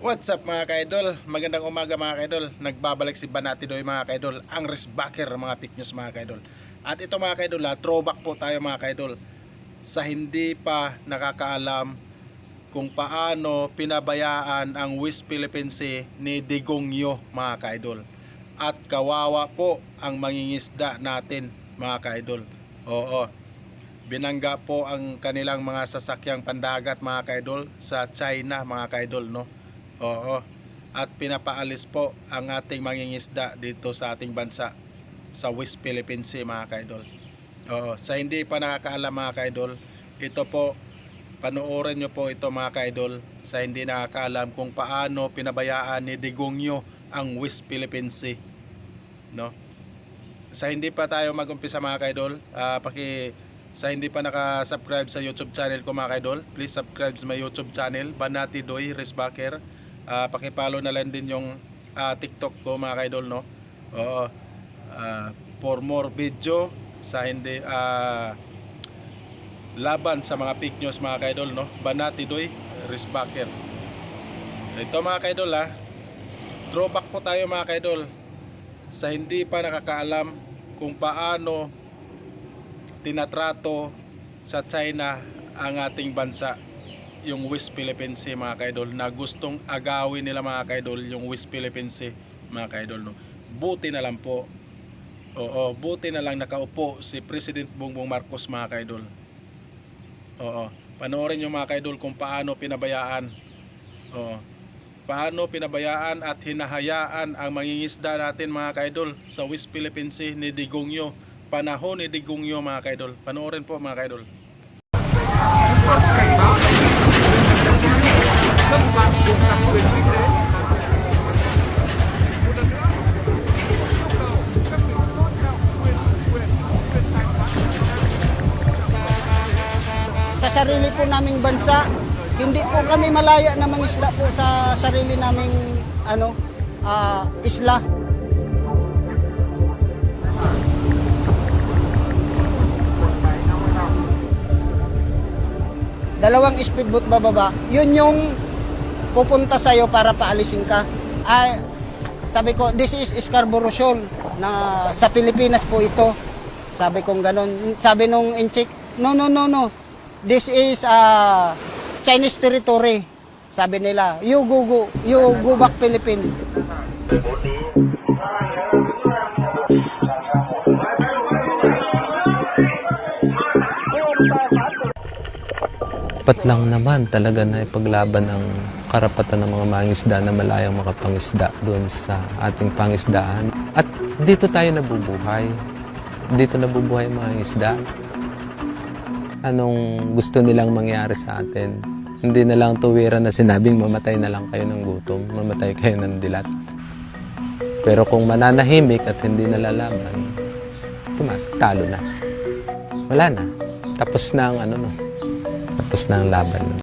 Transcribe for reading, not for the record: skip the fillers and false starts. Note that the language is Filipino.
What's up mga kaidol? Magandang umaga mga kaidol. Nagbabalik si Banati Doy mga kaidol, ang resbacker mga pick news mga kaidol. At ito mga kaidol, throwback po tayo mga kaidol sa hindi pa nakakaalam kung paano pinabayaan ang West Philippine Sea ni Digongyo mga kaidol. At kawawa po ang mangingisda natin mga kaidol. Oo, binangga po ang kanilang mga sasakyang pandagat mga kaidol sa China mga kaidol, no? Oo. At pinapaalis po ang ating mangingisda dito sa ating bansa sa West Philippine Sea mga kaidol. Oo. Sa hindi pa nakakaalam mga kaidol, ito po, panoorin nyo po ito mga kaidol, sa hindi nakakaalam kung paano pinabayaan ni Digongyo ang West Philippine Sea, no? Sa hindi pa tayo mag-umpisa mga kaidol, sa hindi pa naka-subscribe sa YouTube channel ko mga kaidol, please subscribe sa my YouTube channel, Banati Doy Resbacker. Paki-follow na lang din yung TikTok ko mga kaidol, no? Oo. For more video sa hindi laban sa mga fake news mga kaidol, no? Banati Doy Resbacker. Ito mga kaidol, throwback po tayo mga kaidol sa hindi pa nakakaalam kung paano tinatrato sa China ang ating bansa, yung West Philippine Sea mga kaidol, na gustong agawin nila mga kaidol yung West Philippine Sea mga kaidol, no? Buti na lang po, oo, buti na lang nakaupo si President Bongbong Marcos mga kaidol. Oo, panoorin nyo mga kaidol kung paano pinabayaan, oo, paano pinabayaan at hinahayaan ang mangingisda natin mga kaidol sa West Philippine Sea ni Digongyo, panahon ni Digongyo mga kaidol. Panoorin po mga kaidol. Sa sarili po naming bansa, hindi po kami malaya na mangisda po sa sarili naming isla. Dalawang speedboat bababa, yun yung pupunta sa'yo para paalisin ka. Ay, sabi ko, this is Scarborough Shoal, na sa Pilipinas po ito. Sabi kong ganon. Sabi nung inchik, no. This is Chinese territory. Sabi nila, you go back Philippines. Dapat lang naman talaga na ipaglaban ang karapatan ng mga mangisda na malayang makapangisda doon sa ating pangisdaan. At dito tayo nabubuhay. Dito nabubuhay ang mga isda. Anong gusto nilang mangyari sa atin? Hindi na lang tuwiran na sinabing mamatay na lang kayo ng gutom, mamatay kayo ng dilat. Pero kung mananahimik at hindi nalalaban, talo na. Wala na. Tapos na ang tapos na ang laban.